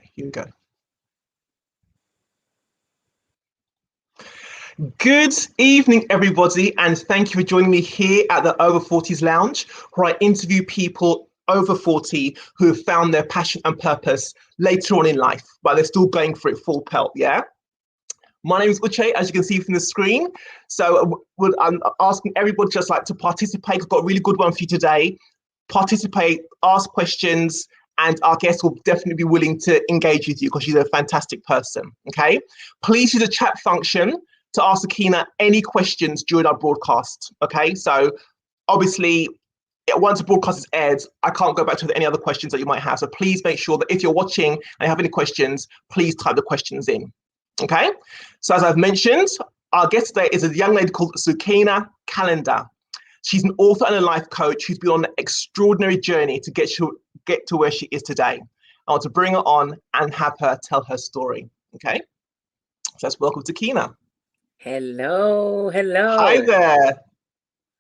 Here we go. Good evening, everybody, and thank you for joining me here at the Over 40s Lounge, where I interview people over 40 who have found their passion and purpose later on in life, but they're still going for it full pelt, yeah? My name is Uche, as you can see from the screen. So I'm asking everybody just like to participate. I've got a really good one for you today. Participate, ask questions, and our guest will definitely be willing to engage with you because she's a fantastic person, okay? Please use the chat function to ask Sukaena any questions during our broadcast, okay? So obviously, once the broadcast is aired, I can't go back to any other questions that you might have. So please make sure that if you're watching and you have any questions, please type the questions in, okay? So as I've mentioned, our guest today is a young lady called Sukaena Callander. She's an author and a life coach who's been on an extraordinary journey to get to where she is today. I want to bring her on and have her tell her story, okay? So let's welcome Sukaena. Hello. Hi there.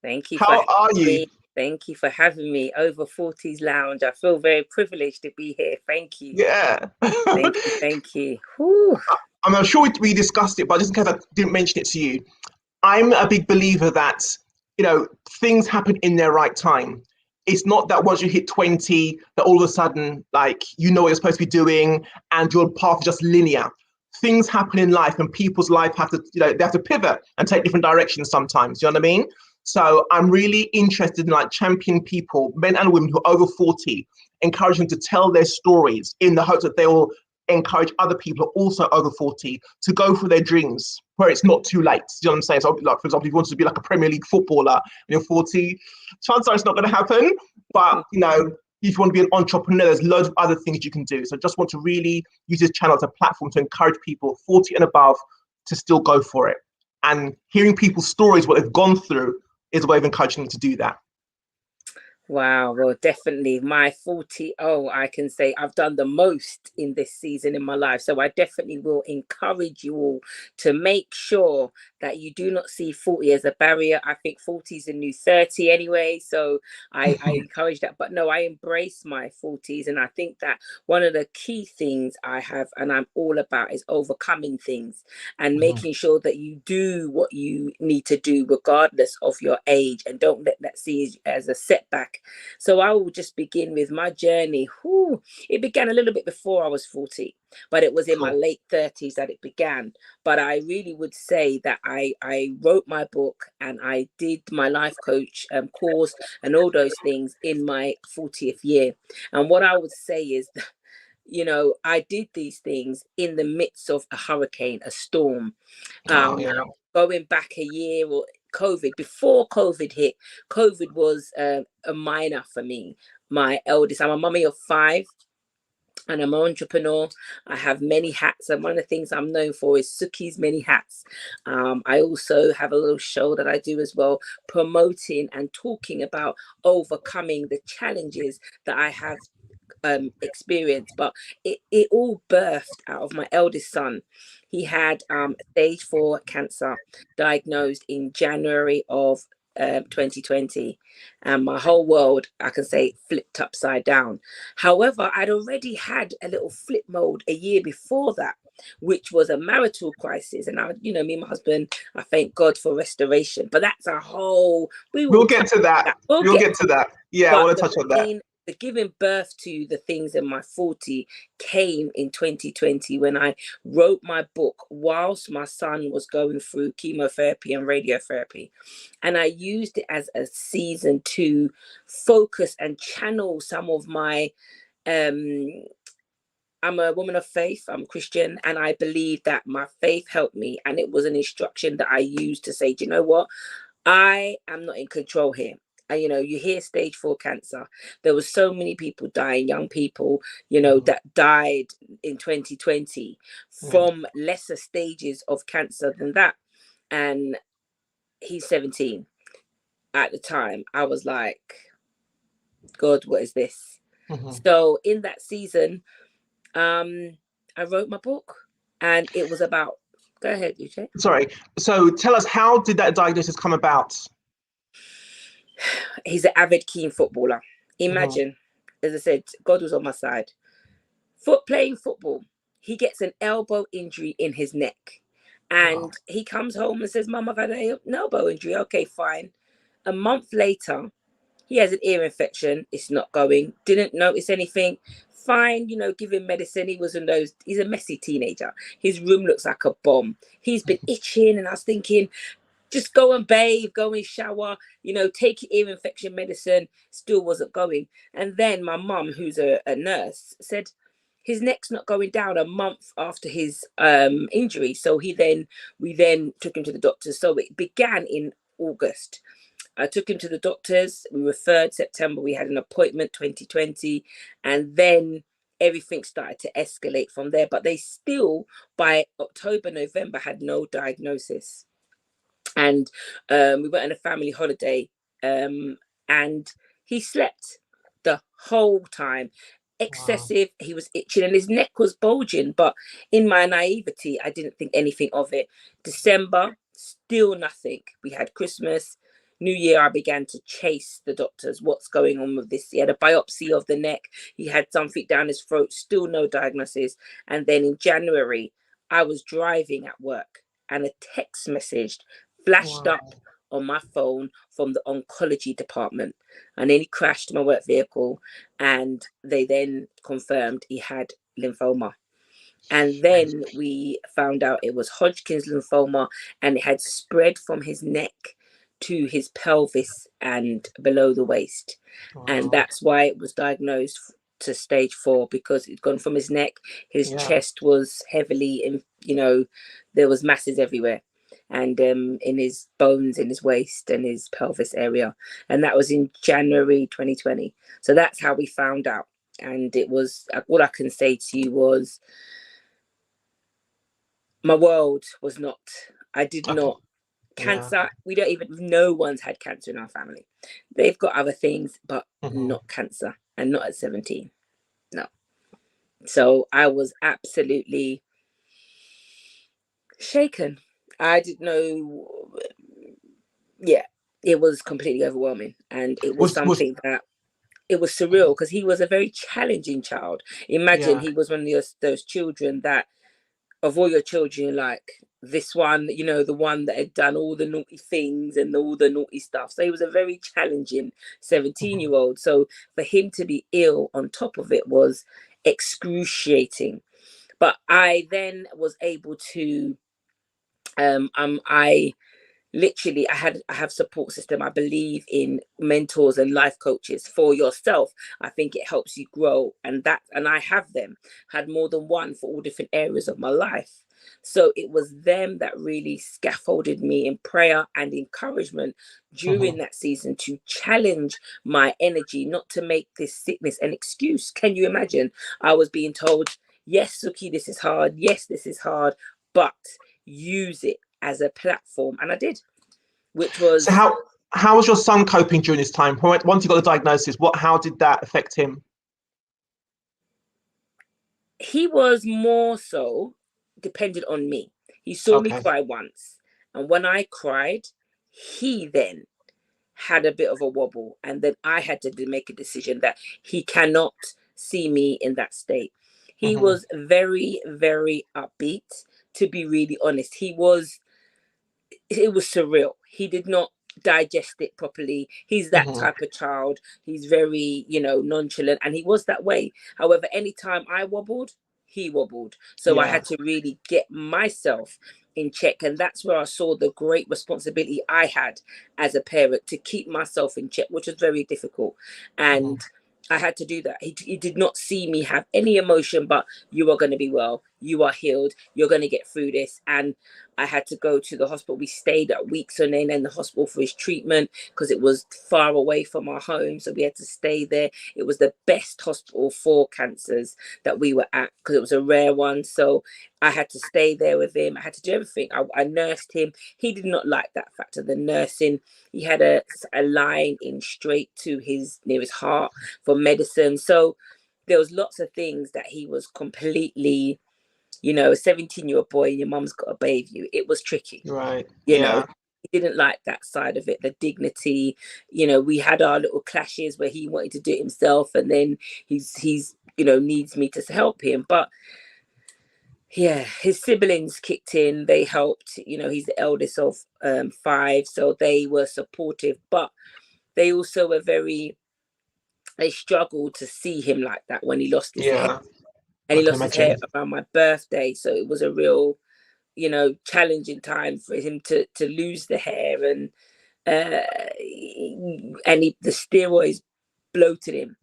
Thank you. How are you? Thank you for having me. Over 40s Lounge. I feel very privileged to be here. Thank you. Yeah. Thank you. Whew. I'm sure we discussed it, but just in case I didn't mention it to you, I'm a big believer that, things happen in their right time. It's not that once you hit 20, that all of a sudden, like, you know what you're supposed to be doing and your path is just linear. Things happen in life and people's life have to, they have to pivot and take different directions sometimes, you know what I mean? So I'm really interested in like champion people, men and women who are over 40, encourage them to tell their stories in the hopes that they will encourage other people also over 40 to go for their dreams where it's not too late. You know what I'm saying? So like, for example, if you want to be like a Premier League footballer and you're 40, chances are it's not going to happen. But, if you want to be an entrepreneur, there's loads of other things you can do. So I just want to really use this channel as a platform to encourage people 40 and above to still go for it. And hearing people's stories, what they've gone through, is a way of encouraging them to do that. Wow, well, definitely my 40. I can say I've done the most in this season in my life. So I definitely will encourage you all to make sure that you do not see 40 as a barrier. I think 40 is a new 30 anyway. So I encourage that. But no, I embrace my 40s. And I think that one of the key things I have and I'm all about is overcoming things and making sure that you do what you need to do regardless of your age, and don't let that see as a setback. So I will just begin with my journey. It began a little bit before I was 40, but it was in my late 30s that it began. But I really would say that I wrote my book and I did my life coach course and all those things in my 40th year. And what I would say is, I did these things in the midst of a hurricane, a storm. Going back a year or COVID, before COVID hit, COVID was a minor for me. My eldest, I'm a mummy of 5 and I'm an entrepreneur. I have many hats, and one of the things I'm known for is Suki's many hats. I also have a little show that I do as well, promoting and talking about overcoming the challenges that I have experience. But it all birthed out of my eldest son. He had stage 4 cancer diagnosed in January of 2020, and my whole world, I can say, flipped upside down. However, I'd already had a little flip mode a year before that, which was a marital crisis. And me and my husband, I thank God for restoration. But that's a whole. We'll get to that. We'll get to that. Yeah, I want to touch on that. The giving birth to the things in my 40 came in 2020 when I wrote my book whilst my son was going through chemotherapy and radiotherapy. And I used it as a season to focus and channel some of my I'm a woman of faith, I'm Christian, and I believe that my faith helped me. And it was an instruction that I used to say, do you know what? I am not in control here. And, you hear stage 4 cancer. There were so many people dying, young people, that died in 2020 from lesser stages of cancer than that. And he's 17. At the time, I was like, God, what is this? So in that season, I wrote my book, and it was about. Go ahead, Uche. Sorry. So tell us, how did that diagnosis come about? He's an avid keen footballer. Imagine, as I said, God was on my side. playing football, he gets an elbow injury in his neck. And he comes home and says, Mum, I've had an elbow injury. Okay, fine. A month later, he has an ear infection. It's not going. Didn't notice anything. Fine, give him medicine. He's a messy teenager. His room looks like a bomb. He's been itching. And I was thinking, just go and bathe, go and shower, take your ear infection medicine. Still wasn't going. And then my mum, who's a nurse, said, his neck's not going down a month after his injury. So we then took him to the doctor. So it began in August. I took him to the doctors. We referred September. We had an appointment 2020. And then everything started to escalate from there. But they still, by October, November, had no diagnosis. And we went on a family holiday. And he slept the whole time. Excessive. Wow. He was itching and his neck was bulging, but in my naivety I didn't think anything of it. December, still nothing. We had Christmas, New Year. I began to chase the doctors. What's going on with this? He had a biopsy of the neck. He had something down his throat. Still no diagnosis. And then in January, I was driving at work and a text message flashed up on my phone from the oncology department, and then he crashed my work vehicle, and they then confirmed he had lymphoma. And then we found out it was Hodgkin's lymphoma, and it had spread from his neck to his pelvis and below the waist. And that's why it was diagnosed to stage 4, because it'd gone from his neck. His chest was heavily in, there was masses everywhere, and in his bones, in his waist and his pelvis area. And that was in January 2020. So that's how we found out. And it was, what I can say to you was, my world was not, I did not, cancer, we don't even, no one's had cancer in our family. They've got other things, but not cancer, and not at 17. No. So I was absolutely shaken. I didn't know. Yeah, it was completely overwhelming, and it was something that it was surreal, because he was a very challenging child. Imagine he was one of those children that, of all your children, like this one, the one that had done all the naughty things and all the naughty stuff. So he was a very challenging 17-year-old. So for him to be ill on top of it was excruciating. But I then was able to I have support system. I believe in mentors and life coaches for yourself. I think it helps you grow, and I have them, had more than one for all different areas of my life. So it was them that really scaffolded me in prayer and encouragement during that season, to challenge my energy, not to make this sickness an excuse. Can you imagine? I was being told, yes, Suki, this is hard. Yes, this is hard, but use it as a platform. And I did, which was... So how was your son coping during this time? Once you got the diagnosis, how did that affect him? He was more so dependent on me. He saw me cry once, and when I cried, he then had a bit of a wobble, and then I had to make a decision that he cannot see me in that state. He was very, very upbeat, to be really honest. It was surreal. He did not digest it properly. He's that type of child. He's very, nonchalant, and he was that way. However, anytime I wobbled, he wobbled. So I had to really get myself in check, and that's where I saw the great responsibility I had as a parent, to keep myself in check, which was very difficult. And I had to do that. He did not see me have any emotion, but you are going to be well. You are healed. You're going to get through this. And I had to go to the hospital. We stayed at weeks on end in the hospital for his treatment, because it was far away from our home. So we had to stay there. It was the best hospital for cancers that we were at, because it was a rare one. So I had to stay there with him. I had to do everything. I nursed him. He did not like that factor, the nursing. He had a line in straight to his nearest heart for medicine. So there was lots of things that he was completely, a 17-year-old boy, and your mum's got to bathe you. It was tricky. Right. He didn't like that side of it, the dignity. We had our little clashes where he wanted to do it himself, and then he's needs me to help him. But yeah, his siblings kicked in. They helped. He's the eldest of 5, so they were supportive. But they also were they struggled to see him like that when he lost his hair. Yeah, And I he can lost his hair imagine. around my birthday. So it was a real, challenging time for him to lose the hair. And the steroids bloated him.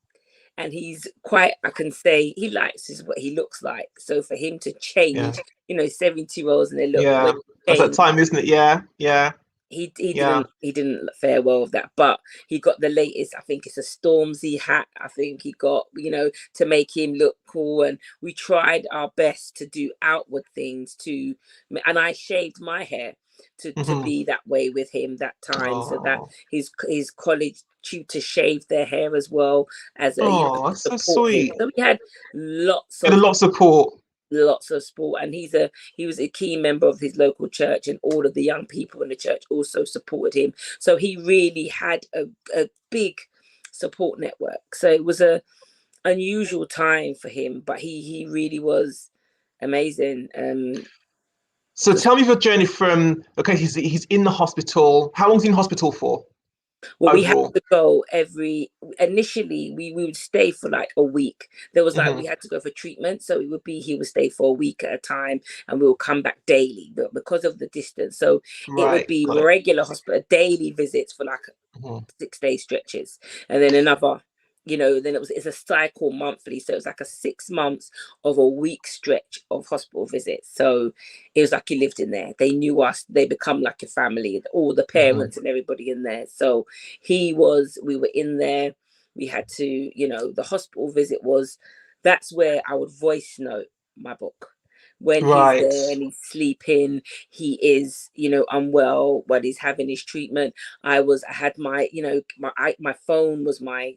And he's quite, I can say, he likes what he looks like. So for him to Yeah, change, 70-year-olds and they look yeah. when That's that change, time, isn't it? Yeah, yeah, he yeah. didn't fare well with that. But he got the latest, I think it's a Stormzy hat. I think he got, to make him look cool. And we tried our best to do outward things and I shaved my hair to be that way with him that time, so that Oh, his college tutor shaved their hair as well as a oh, to that's so support him. sweet. So we had lots Get a of lot of support. support, and he was a key member of his local church, and all of the young people in the church also supported him. So he really had a big support network. So it was a unusual time for him, but he really was amazing. So tell me your journey from, okay, he's in the hospital. How long's he in hospital for Well, we had overall? to go initially we would stay for like a week. There was like, we had to go for treatment. So he would stay for a week at a time, and we will come back daily, but because of the distance. So it would Right, be got it. regular hospital, daily visits for like 6-day stretches. And then another, then it's a cycle monthly. So it was like a 6 months of a week stretch of hospital visits. So it was like he lived in there. They knew us. They become like a family, all the parents and everybody in there. So we were in there. We had to, the hospital visit that's where I would voice note my book. When he's Right. there and he's sleeping, he is, unwell, but he's having his treatment. I had my, my phone was what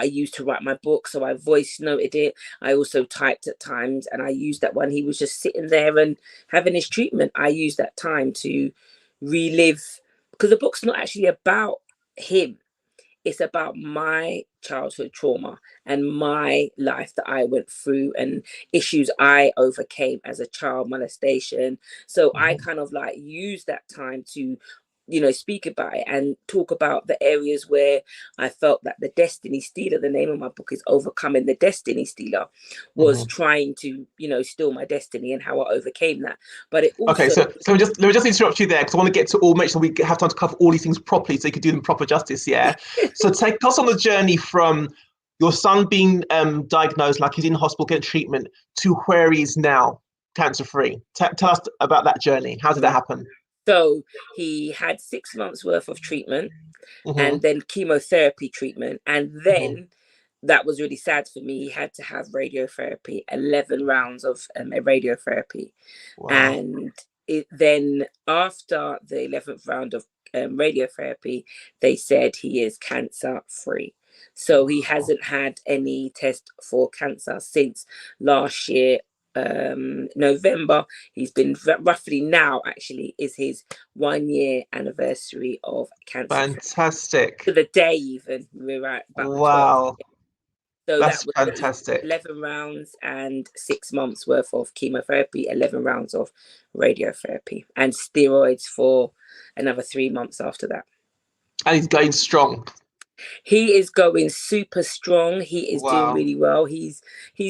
I used to write my book. So I voice noted it. I also typed at times, and I used that when he was just sitting there and having his treatment. I used that time to relive, because the book's not actually about him. It's about my childhood trauma and my life that I went through and issues I overcame as a child, molestation. So I kind of like use that time to, speak about it and talk about the areas where I felt that the destiny stealer, the name of my book is Overcoming the Destiny Stealer, was trying to, steal my destiny, and how I overcame that. But it also... Okay, so let me just interrupt you there, because I want to get to all, make sure we have time to cover all these things properly so you can do them proper justice. Yeah. So take us on the journey from your son being diagnosed, like he's in hospital getting treatment, to where he is now, cancer free. Tell us about that journey. How did that happen? So he had 6 months worth of treatment, and then chemotherapy treatment. And then that was really sad for me. He had to have radiotherapy, 11 rounds of radiotherapy. Wow. And then after the 11th round of radiotherapy, they said he is cancer free. So he hasn't had any test for cancer since last year, November. He's been roughly, now actually is his 1-year anniversary of cancer. Fantastic. To the day, even we're at about the 12th. Wow. So that's that was fantastic. 11 rounds and 6 months worth of chemotherapy, 11 rounds of radiotherapy, and steroids for another 3 months after that. And he's going strong. He is going super strong. He is doing Wow. really well. He's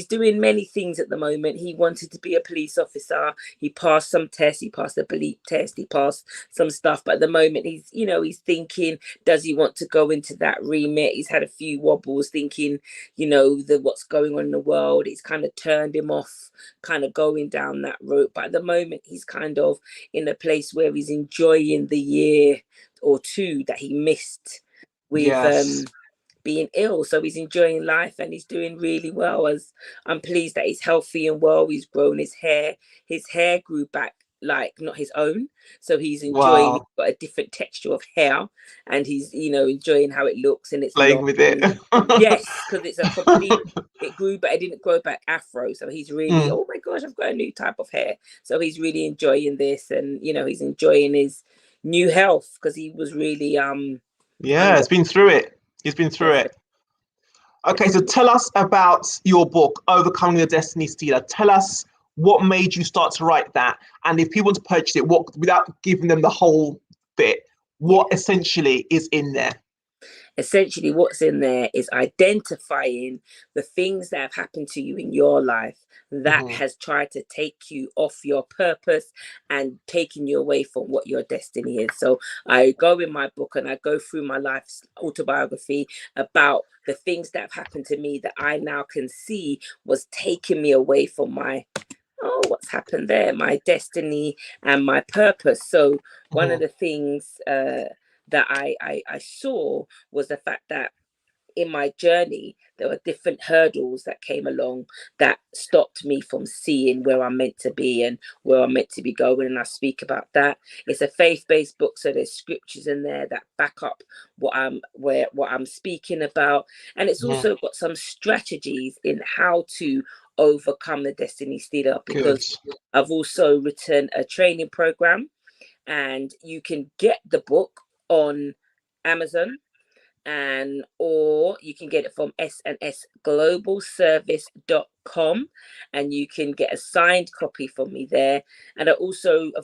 doing many things at the moment. He wanted to be a police officer. He passed some tests. He passed the belief test. He passed some stuff. But at the moment, he's thinking, does he want to go into that remit? He's had a few wobbles thinking, what's going on in the world. It's kind of turned him off, kind of going down that route. But at the moment, he's kind of in a place where he's enjoying the year or two that he missed with being ill. So he's enjoying life, and he's doing really well. As I'm pleased that he's healthy and well. He's grown his hair. His hair grew back like not his own. So he's enjoying, he's got a different texture of hair, and he's, enjoying how it looks, and it's playing long. with it. Yes, because it's a complete, it grew, but it didn't grow back afro. So he's really, oh my gosh, I've got a new type of hair. So he's really enjoying this, and he's enjoying his new health, because he was really yeah, he's been through it. He's been through it. Okay, so tell us about your book, Overcoming the Destiny Stealer. Tell us what made you start to write that, and if people want to purchase it, what, without giving them the whole bit, Yeah. what essentially is in there? Essentially, what's in there is identifying the things that have happened to you in your life that Mm-hmm. has tried to take you off your purpose and taking you away from what your destiny is. So I go in my book and I go through my life's autobiography about the things that have happened to me that I now can see was taking me away from my, oh, what's happened there, my destiny and my purpose. So one of Mm-hmm. the things that I saw was the fact that in my journey there were different hurdles that came along that stopped me from seeing where I'm meant to be and where I'm meant to be going, and I speak about that. It's a faith-based book, so there's scriptures in there that back up what I'm speaking about, and it's Mm-hmm. also got some strategies in how to overcome the destiny stealer, Good. because I've also written a training program, and you can get the book on Amazon, and or you can get it from snsglobalservice.com, and you can get a signed copy from me there. And I've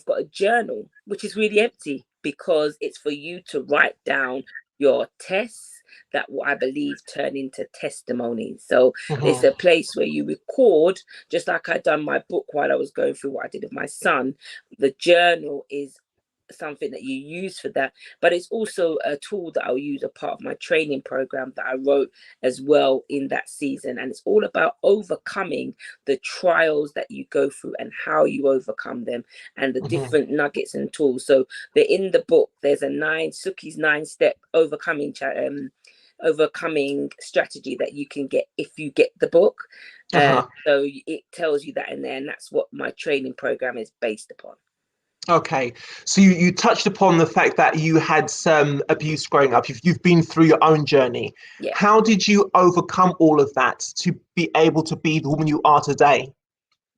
got a journal which is really empty because it's for you to write down your tests that what I believe turn into testimonies. So it's Mm-hmm. a place where you record, just like I done my book while I was going through what I did with my son. The journal is something that you use for that, but it's also a tool that I'll use a part of my training program that I wrote as well in that season. And it's all about overcoming the trials that you go through and how you overcome them, and the Mm-hmm. different nuggets and tools. So in the book there's a Suki's 9-step overcoming strategy that you can get if you get the book. Uh-huh. So it tells you that in there, and that's what my training program is based upon. Okay, so you touched upon the fact that you had some abuse growing up. You've been through your own journey. Yeah. How did you overcome all of that to be able to be the woman you are today?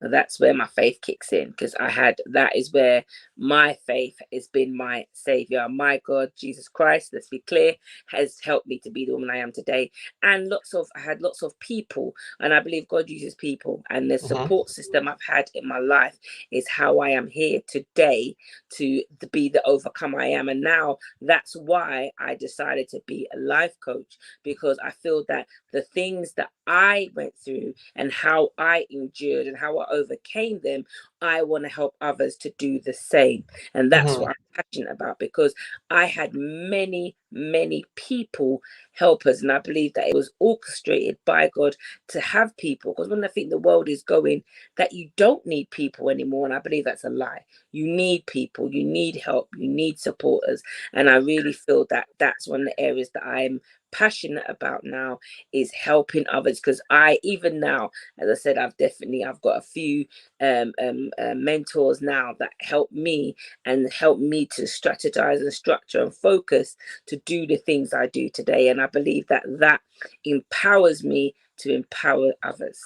That's where my faith kicks in, because that is where my faith has been my savior. My God, Jesus Christ, let's be clear, has helped me to be the woman I am today. And I had lots of people, and I believe God uses people, and the Mm-hmm. support system I've had in my life is how I am here today to be the overcomer I am. And now that's why I decided to be a life coach, because I feel that the things that I went through and how I endured and how I overcame them, I want to help others to do the same. And that's Mm-hmm. what I'm passionate about, because I had many, many people help us. And I believe that it was orchestrated by God to have people, because when I think the world is going that you don't need people anymore, and I believe that's a lie. You need people, you need help, you need supporters. And I really feel that that's one of the areas that I'm passionate about now, is helping others. Because I, even now, as I said, I've got a few mentors now that help me to strategize and structure and focus to do the things I do today. And I believe that that empowers me to empower others.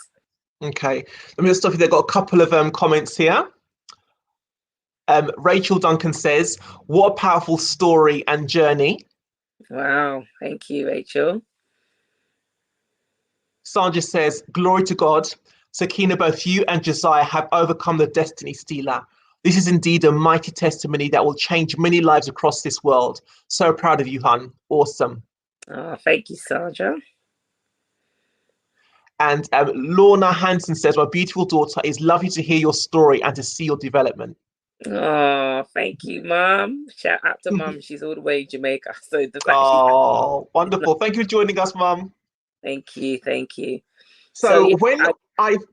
Okay, let me just stop you there. Got a couple of comments here. Rachel Duncan says, "What a powerful story and journey." Wow, thank you, Rachel. Sandra says, "Glory to God. Sukaena, both you and Josiah have overcome the destiny stealer. This is indeed a mighty testimony that will change many lives across this world. So proud of you, hun. Awesome." Oh, thank you, Sandra. And Lorna Hansen says, "My beautiful daughter, it's lovely to hear your story and to see your development." Oh, thank you, Mom. Shout out to Mom. She's all the way in Jamaica. So the fact she's Oh, wonderful. Thank you for joining us, Mum. thank you, thank you. So So yeah, when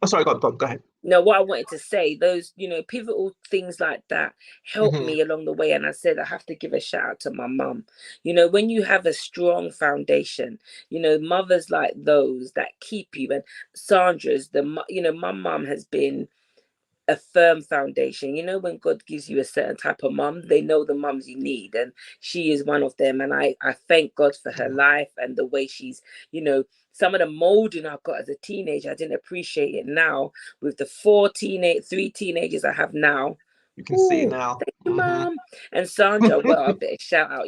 sorry, go ahead. no, what I wanted to say, those, pivotal things like that helped Hmm. me along the way. And I said, I have to give a shout out to my mum. When you have a strong foundation, mothers like those that keep you, and Sandra's, my mum has been a firm foundation. When God gives you a certain type of mum, they know the mums you need, and she is one of them. And I thank God for her life and the way she's, some of the molding I got as a teenager, I didn't appreciate it now. With the three teenagers I have now. You can see it Ooh, now. thank you, mom. And Sandra, well, a bit of shout out,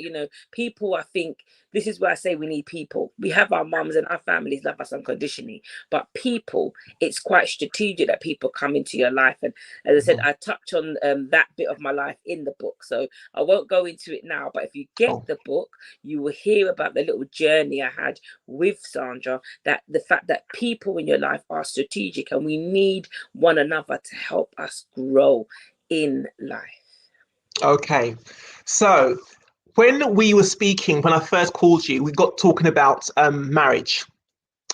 people, I think this is where I say we need people. We have our mums and our families love us unconditionally, but people, it's quite strategic that people come into your life. And as I said, I touch on that bit of my life in the book, so I won't go into it now, but if you get the book, you will hear about the little journey I had with Sandra, that the fact that people in your life are strategic and we need one another to help us grow in life. Okay, so when we were speaking, when I first called you, we got talking about marriage.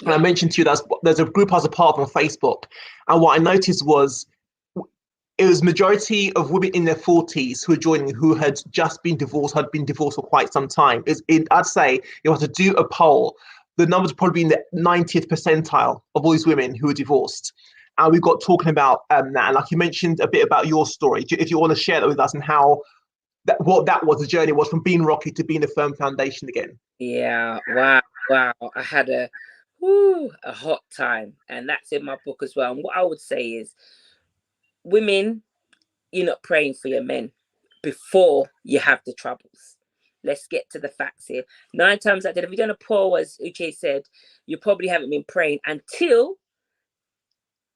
And I mentioned to you that there's a group I was a part of on Facebook. And what I noticed was it was majority of women in their 40s who were joining, who had just been divorced, had been divorced for quite some time. I'd say if I was to do a poll, the numbers would probably be in the 90th percentile of all these women who were divorced. And we got talking about that. And like you mentioned a bit about your story, if you want to share that with us and how what that was, the journey was from being rocky to being a firm foundation again. Yeah, wow. I had a hot time, and that's in my book as well. And what I would say is, women, you're not praying for your men before you have the troubles. Let's get to the facts here. 9 times out of 10, if you're going to pour, as Uche said, you probably haven't been praying until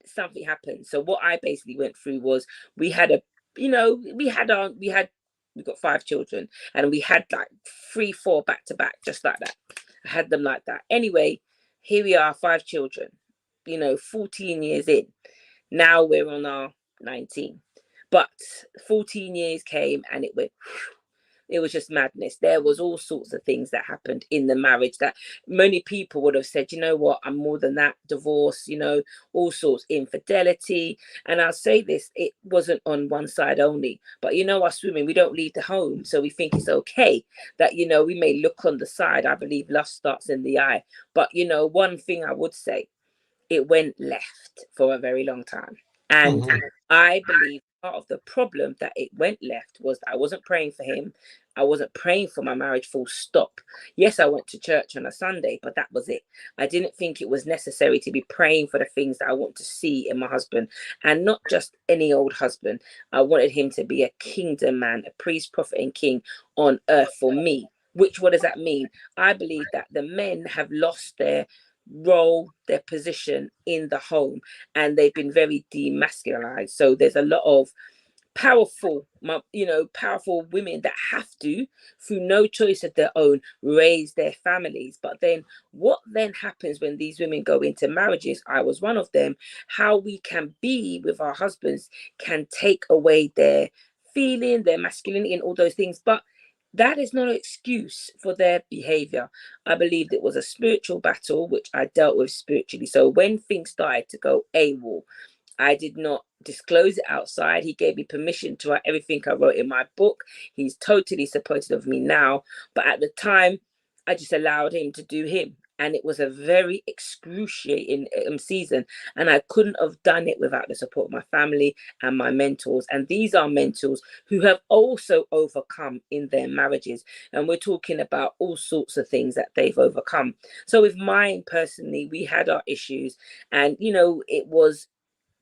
something happened. So what I basically went through was, we got 5 children, and we had like 3, 4 back to back, just like that. I had them like that. Anyway, here we are, 5 children, 14 years in. Now we're on our 19. But 14 years came and it went, it was just madness. There was all sorts of things that happened in the marriage that many people would have said, you know what, I'm more than that. Divorce, all sorts, infidelity. And I'll say this, it wasn't on one side only, but us women, we don't leave the home. So we think it's okay that, we may look on the side. I believe lust starts in the eye. But, one thing I would say, it went left for a very long time. And I believe part of the problem that it went left was that I wasn't praying for him. I wasn't praying for my marriage, full stop. Yes, I went to church on a Sunday, but that was it. I didn't think it was necessary to be praying for the things that I want to see in my husband, and not just any old husband. I wanted him to be a kingdom man, a priest, prophet, and king on earth for me. What does that mean? I believe that the men have lost their role, their position in the home, and they've been very demasculinized. So there's a lot of powerful women that have to, through no choice of their own, raise their families. But then what then happens when these women go into marriages? I was one of them. How we can be with our husbands can take away their feeling, their masculinity, and all those things. But that is not an excuse for their behavior. I believed it was a spiritual battle, which I dealt with spiritually. So when things started to go AWOL, I did not disclose it outside. He gave me permission to write everything I wrote in my book. He's totally supportive of me now. But at the time, I just allowed him to do him. And it was a very excruciating season. And I couldn't have done it without the support of my family and my mentors. And these are mentors who have also overcome in their marriages. And we're talking about all sorts of things that they've overcome. So with mine personally, we had our issues, and, it was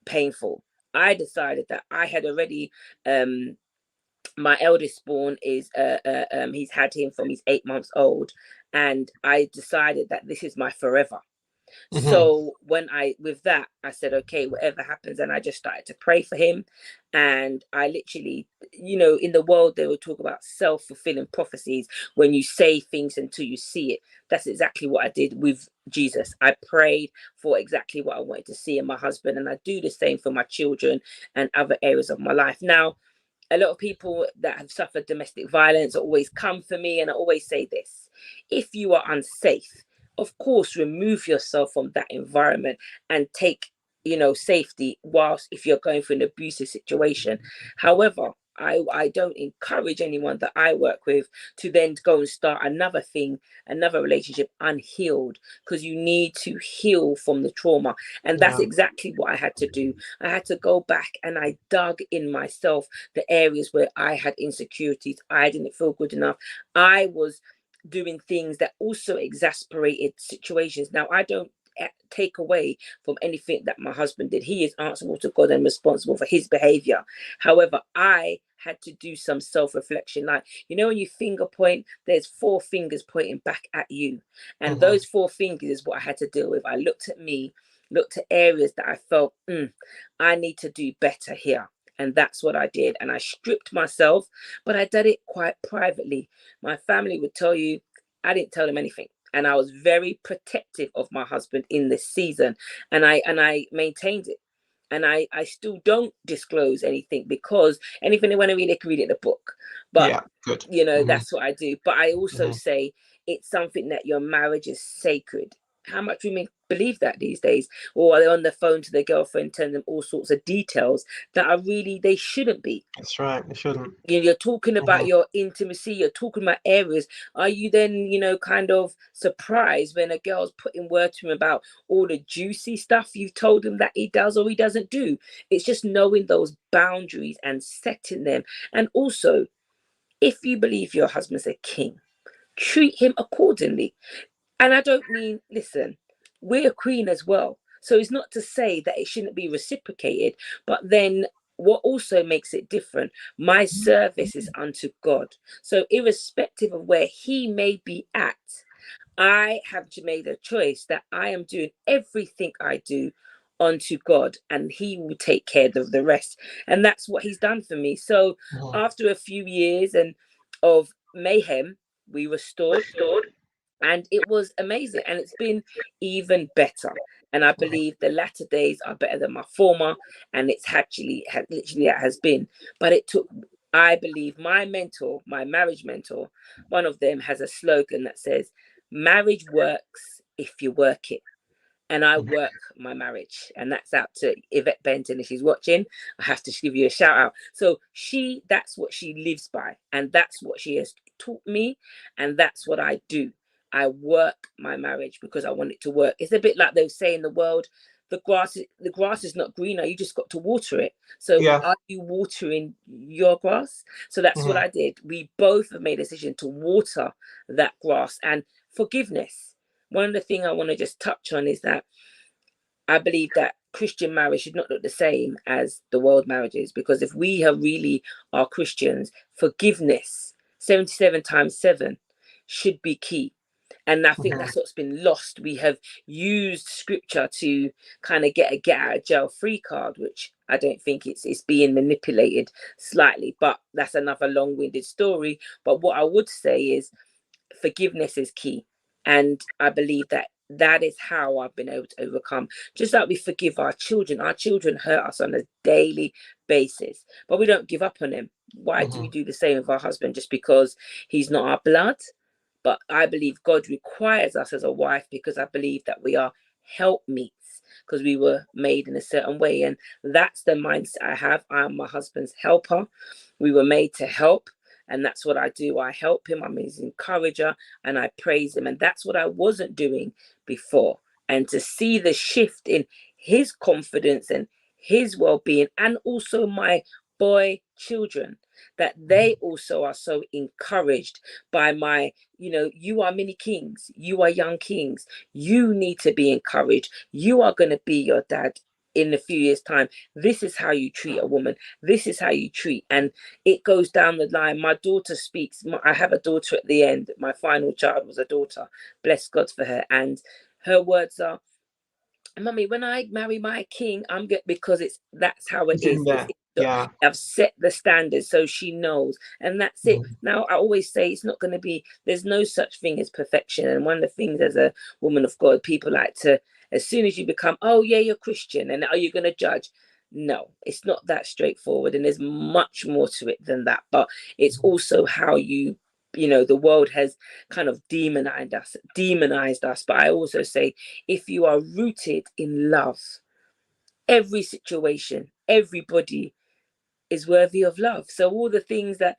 painful. I decided that I had already, my eldest born is he's had him from he's 8 months old, and I decided that this is my forever. So with that, I said, okay, whatever happens. And I just started to pray for him. And I literally, in the world, they will talk about self-fulfilling prophecies. When you say things until you see it, that's exactly what I did with Jesus. I prayed for exactly what I wanted to see in my husband. And I do the same for my children and other areas of my life. Now, a lot of people that have suffered domestic violence always come for me. And I always say this: if you are unsafe, of course, remove yourself from that environment and take, safety whilst if you're going through an abusive situation. However, I don't encourage anyone that I work with to then go and start another thing, another relationship unhealed, because you need to heal from the trauma. And that's exactly what I had to do. I had to go back and I dug in myself the areas where I had insecurities. I didn't feel good enough. I was doing things that also exasperated situations. Now, I don't take away from anything that my husband did. He is answerable to God and responsible for his behavior. However, I had to do some self-reflection. Like, you know, when you finger point, there's 4 fingers pointing back at you. And those 4 fingers is what I had to deal with. I looked at me, looked at areas that I felt, I need to do better here. And that's what I did. And I stripped myself, but I did it quite privately. My family would tell you, I didn't tell them anything. And I was very protective of my husband in this season. And I maintained it. And I still don't disclose anything, because anything they want to read, they can read it in a book. But, yeah, good. you know, that's what I do. But I also say it's something that your marriage is sacred. How much women believe that these days? Or are they on the phone to their girlfriend telling them all sorts of details that are really, they shouldn't be? That's right, they shouldn't. You're talking about your intimacy, you're talking about areas. Are you then, you know, kind of surprised when a girl's putting word to him about all the juicy stuff you've told him that he does or he doesn't do? It's just knowing those boundaries and setting them. And also, if you believe your husband's a king, treat him accordingly. And I don't mean, listen, we're a queen as well. So it's not to say that it shouldn't be reciprocated, but then what also makes it different, my service is unto God. So irrespective of where he may be at, I have made a choice that I am doing everything I do unto God, and he will take care of the rest. And that's what he's done for me. So after a few years and of mayhem, we restored, and it was amazing, and it's been even better. And I believe the latter days are better than my former, and it's actually literally that has been. But it took, I believe, my mentor, my marriage mentor, one of them has a slogan that says, marriage works if you work it. And I work my marriage. And that's out to Yvette Benton. If she's watching, I have to give you a shout out. So that's what she lives by, and that's what she has taught me, and that's what I do. I work my marriage because I want it to work. It's a bit like they say in the world, the grass is not greener, you just got to water it. So are you watering your grass? So that's what I did. We both have made a decision to water that grass. And forgiveness, one of the things I want to just touch on is that I believe that Christian marriage should not look the same as the world marriages, because if we are really are Christians, forgiveness 77 times 7 should be key. And I think that's what's been lost. We have used scripture to kind of get a get out of jail free card, which I don't think it's being manipulated slightly, but that's another long-winded story. But what I would say is forgiveness is key. And I believe that that is how I've been able to overcome. Just like we forgive our children hurt us on a daily basis, but we don't give up on them. Why do we do the same with our husband just because he's not our blood? But I believe God requires us as a wife, because I believe that we are helpmeets, because we were made in a certain way. And that's the mindset I have. I'm my husband's helper. We were made to help. And that's what I do. I help him. I'm his encourager, and I praise him. And that's what I wasn't doing before. And to see the shift in his confidence and his well-being, and also my boy children, that they also are so encouraged by my, you are mini kings, you are young kings, you need to be encouraged, you are going to be your dad in a few years time. This is how you treat a woman, this is how you treat. And it goes down the line. My daughter speaks, I have a daughter at the end, my final child was a daughter, bless God for her, and her words are, Mummy, when I marry my king, I'm good, because that's how it is. I've set the standards so she knows, and that's it. Now I always say it's not going to be, there's no such thing as perfection. And one of the things as a woman of God, people like to, as soon as you become, oh yeah, you're Christian, and are you going to judge? No, it's not that straightforward, and there's much more to it than that. But it's also how the world has kind of demonized us. But I also say, if you are rooted in love, every situation, everybody is worthy of love. So all the things that,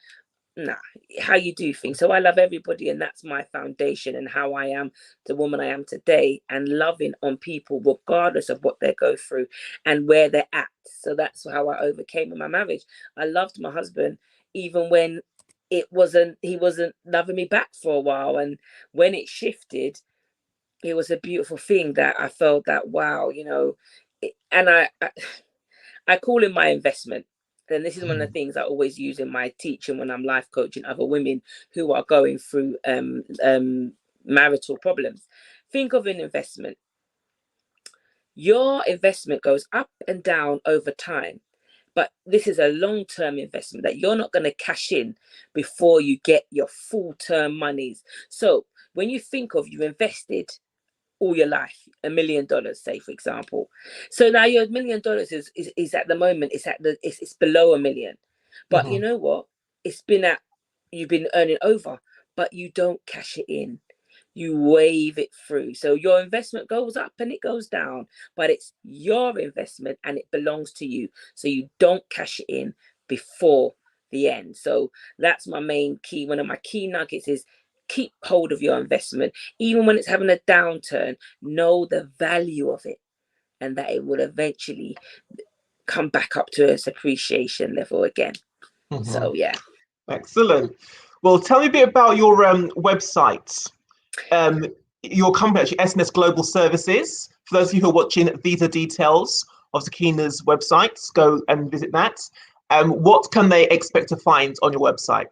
how you do things. So I love everybody, and that's my foundation, and how I am the woman I am today, and loving on people regardless of what they go through and where they're at. So that's how I overcame in my marriage. I loved my husband even when he wasn't loving me back for a while. And when it shifted, it was a beautiful thing that I felt that, wow, and I call it my investment. And this is one of the things I always use in my teaching when I'm life coaching other women who are going through marital problems. Think of an investment. Your investment goes up and down over time, but this is a long-term investment that you're not going to cash in before you get your full-term monies. So when you think of, you invested all your life $1 million, say, for example. So now your $1 million is at the moment, it's below 1 million. But you know what, it's been at, you've been earning over, but you don't cash it in, you wave it through. So your investment goes up and it goes down, but it's your investment and it belongs to you, so you don't cash it in before the end. So that's my main key. One of my key nuggets is keep hold of your investment. Even when it's having a downturn, know the value of it and that it will eventually come back up to its appreciation level again. So yeah. Excellent. Well, tell me a bit about your website. Your company, actually, SNS Global Services. For those of you who are watching, these are details of Sukaena's website. Go and visit that. What can they expect to find on your website?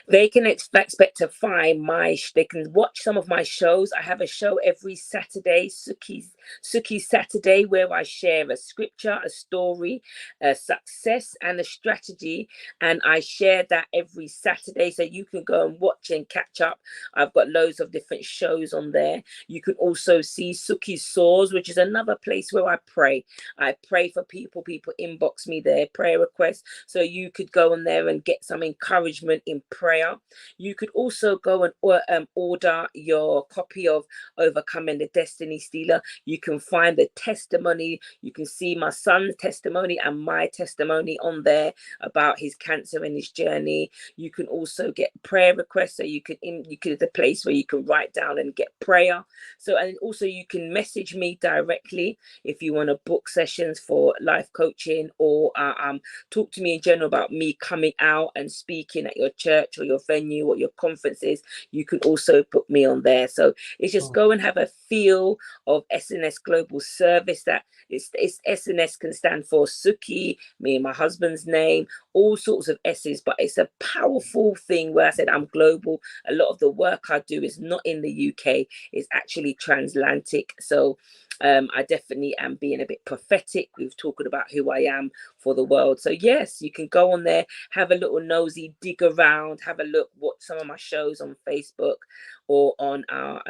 They can expect to find they can watch some of my shows. I have a show every Saturday, Suki Saturday, where I share a scripture, a story, a success, and a strategy. And I share that every Saturday, so you can go and watch and catch up. I've got loads of different shows on there. You can also see Suki Soars, which is another place where I pray. I pray for people. People inbox me their prayer requests. So you could go on there and get some encouragement in prayer. You could also go and order your copy of Overcoming the Destiny Stealer. You can find the testimony. You can see my son's testimony and my testimony on there about his cancer and his journey. You can also get prayer requests, so you can the place where you can write down and get prayer. So, and also you can message me directly if you want to book sessions for life coaching, or talk to me in general about me coming out and speaking at your church or your venue or your conferences. You can also put me on there. So it's just go and have a feel of SNS Global Service. That it's SNS can stand for Suki, me and my husband's name, all sorts of S's, but it's a powerful thing where I said I'm global. A lot of the work I do is not in the UK, it's actually transatlantic. So I definitely am being a bit prophetic. We've talked about who I am for the world. So yes, you can go on there, have a little nosy, dig around, have a look what some of my shows on Facebook or on our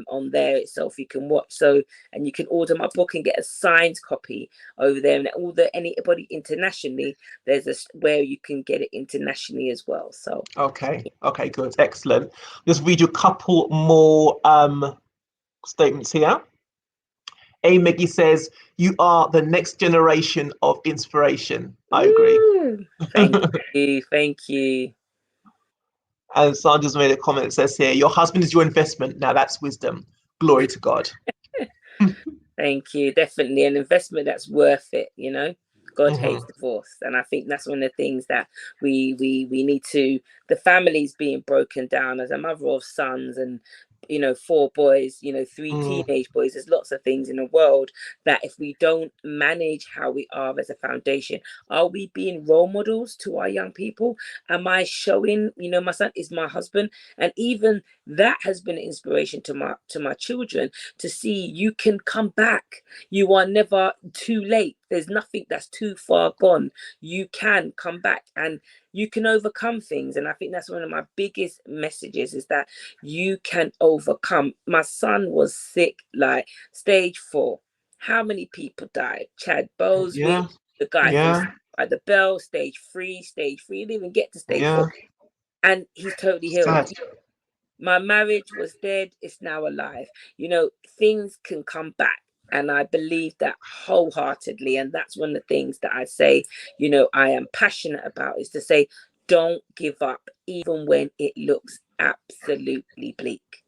on there itself you can watch. So, and you can order my book and get a signed copy over there. And anybody internationally, there's where you can get it internationally as well. So okay, good, excellent. Just read you a couple more statements here. A. Meggie says, "You are the next generation of inspiration." I agree. Thank you. And Sandra's made a comment that says here, "Your husband is your investment. Now that's wisdom. Glory to God." Thank you. Definitely an investment that's worth it, God hates divorce, and I think that's one of the things that we need to. The family's being broken down. As a mother of sons and 4 boys, 3 teenage boys, there's lots of things in the world that if we don't manage how we are as a foundation, are we being role models to our young people? Am I showing, my son is my husband, and even that has been an inspiration to my children, to see you can come back. You are never too late. There's nothing that's too far gone. You can come back and you can overcome things. And I think that's one of my biggest messages, is that you can overcome. My son was sick, like stage 4. How many people died? Chad Boswick, the guy from by the Bell, stage 3. He didn't even get to stage 4. And he's totally healed. Sad. My marriage was dead, it's now alive. Things can come back. And I believe that wholeheartedly. And that's one of the things that I say, I am passionate about, is to say, don't give up, even when it looks absolutely bleak.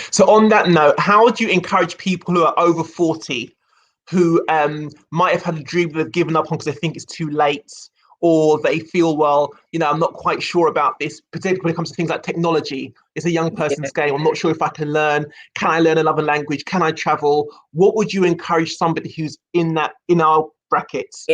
So on that note, how would you encourage people who are over 40 who might have had a dream they've given up on because they think it's too late, or they feel, well, I'm not quite sure about this, particularly when it comes to things like technology. It's a young person's game. I'm not sure if I can learn. Can I learn another language? Can I travel? What would you encourage somebody who's in our brackets,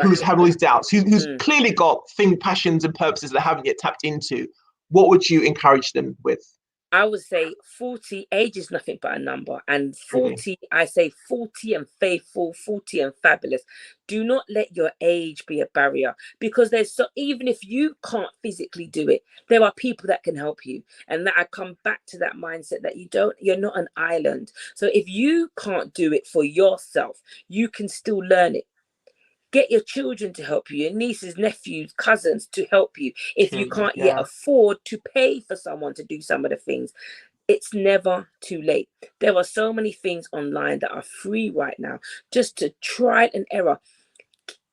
who's having all these doubts, who's clearly got passions and purposes that they haven't yet tapped into? What would you encourage them with? I would say 40, age is nothing but a number. And 40, I say 40 and faithful, 40 and fabulous. Do not let your age be a barrier, because even if you can't physically do it, there are people that can help you. And that I come back to that mindset that you're not an island. So if you can't do it for yourself, you can still learn it. Get your children to help you, your nieces, nephews, cousins to help you. If you can't yet afford to pay for someone to do some of the things, it's never too late. There are so many things online that are free right now, just to try and error.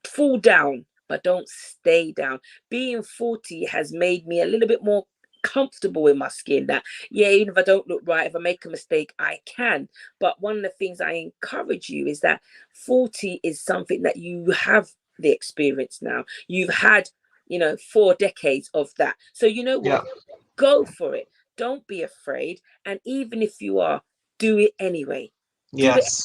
Fall down, but don't stay down. Being 40 has made me a little bit more comfortable in my skin, that even if I don't look right, if I make a mistake, I can. But one of the things I encourage you is that 40 is something that you have the experience now. You've had 4 decades of that, so what, go for it. Don't be afraid. And even if you are, do it anyway. Do it.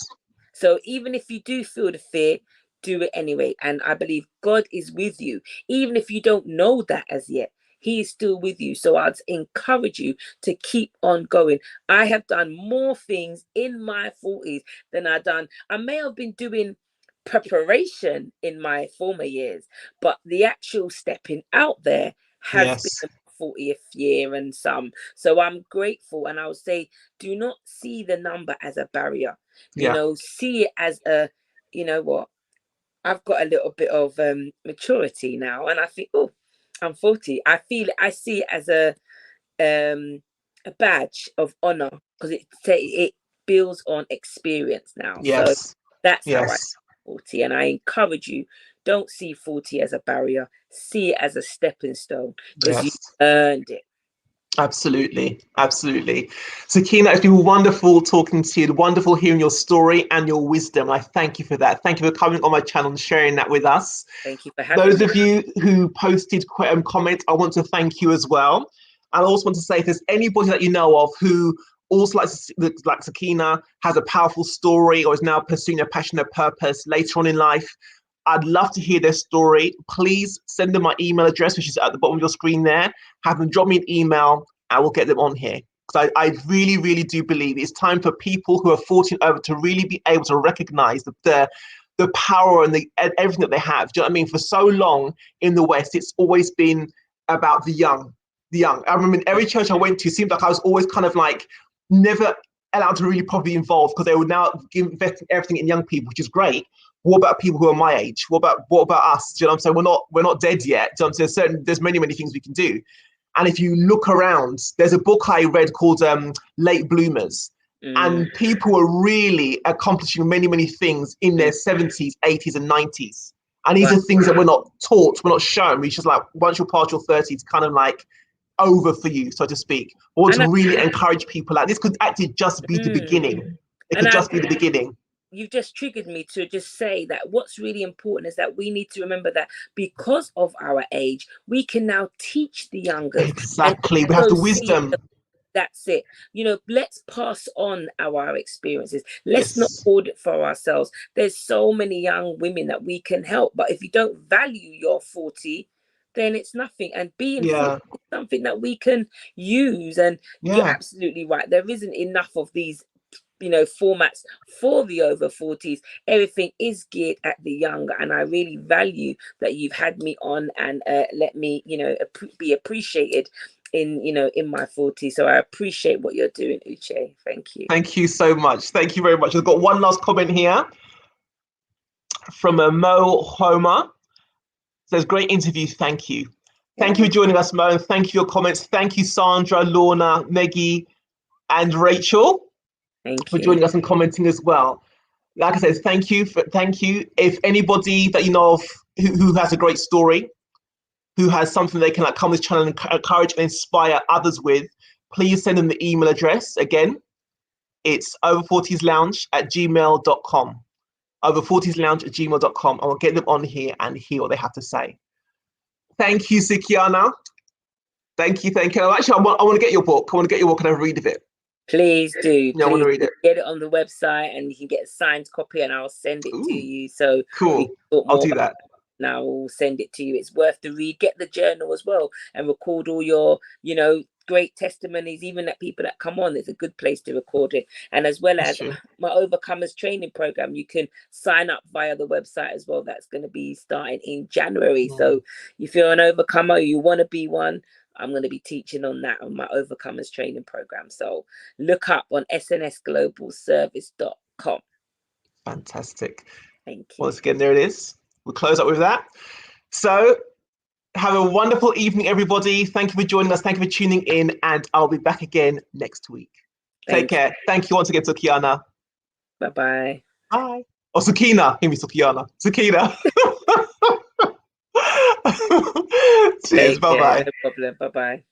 So even if you do feel the fear, do it anyway. And I believe God is with you, even if you don't know that as yet. He is still with you. So I'd encourage you to keep on going. I have done more things in my 40s than I may have been doing preparation in my former years, but the actual stepping out there has been the 40th year and some. So I'm grateful. And I would say, do not see the number as a barrier. See it as what? I've got a little bit of maturity now, and I think, I'm 40. I see it as a badge of honor, because it builds on experience now. So that's how I see 40. And I encourage you, don't see 40 as a barrier. See it as a stepping stone, because you earned it. Absolutely. Sukaena, it's been wonderful talking to you, wonderful hearing your story and your wisdom. I thank you for that. Thank you for coming on my channel and sharing that with us. Thank you for having me. Those of you who posted comments, I want to thank you as well. I also want to say, if there's anybody that you know of who also like Sukaena, has a powerful story, or is now pursuing a passion, a purpose later on in life, I'd love to hear their story. Please send them my email address, which is at the bottom of your screen there. Have them drop me an email, and we'll get them on here. Because I really, really do believe it's time for people who are 40 and over to really be able to recognize the power and everything that they have. Do you know what I mean? For so long in the West, it's always been about the young. I remember in every church I went to, it seemed like I was always kind of like never allowed to really properly involve, because they were now investing everything in young people, which is great. What about people who are my age? What about us? Do you know what I'm saying? We're not dead yet. Do you know what I'm saying? There's many things we can do. And if you look around, there's a book I read called Late Bloomers. And people are really accomplishing many things in their 70s, 80s, and 90s. And these are things that we're not taught, we're not shown. It's just like, once you're past your 30s, it's kind of like over for you, so to speak. I want to really encourage people. Like, this could actually just be the beginning. It could just be the beginning. You've just triggered me to just say that what's really important is that we need to remember that because of our age, we can now teach the younger. Exactly. We have the wisdom. That's it. Let's pass on our experiences. Let's not hold it for ourselves. There's so many young women that we can help. But if you don't value your 40, then it's nothing. And being 40 is something that we can use. And you're absolutely right. There isn't enough of these formats for the over 40s. Everything is geared at the younger, and I really value that you've had me on and let me be appreciated in my 40s. So I appreciate what you're doing, Uche. Thank you. Thank you so much. Thank you very much. I've got one last comment here from a Mo Homer. Says, great interview. Thank you. Thank you for joining us, Mo. Thank you for your comments. Thank you, Sandra, Lorna, Meggie, and Rachel. For joining us and commenting as well. Like I said, thank you. If anybody that you know of who has a great story, who has something they can come to this channel and encourage and inspire others with, please send them the email address. Again, it's over40slounge@gmail.com. Over40slounge@gmail.com. And we'll get them on here and hear what they have to say. Thank you, Sukaena. Thank you. Actually, I want to get your book. I want to get your book and have a read of it. Please do. Yeah, I want to read it. Get it on the website, and you can get a signed copy, and I'll send it to you. So cool. I'll do that. Now we'll send it to you. It's worth the read. Get the journal as well, and record all your, great testimonies, even that people that come on. It's a good place to record it. And as well as my Overcomers training program, you can sign up via the website as well. That's going to be starting in January. So if you're an overcomer, you want to be one, I'm going to be teaching on that on my Overcomers training program. So look up on snsglobalservice.com. Fantastic. Thank you. Once again, there it is. We'll close up with that. So have a wonderful evening, everybody. Thank you for joining us. Thank you for tuning in. And I'll be back again next week. Take care. Thank you once again, Sukaena. Bye-bye. Bye. Oh, Sukaena. Give me Sukaena. Sukaena. Cheers. Bye-bye. No problem. Bye-bye.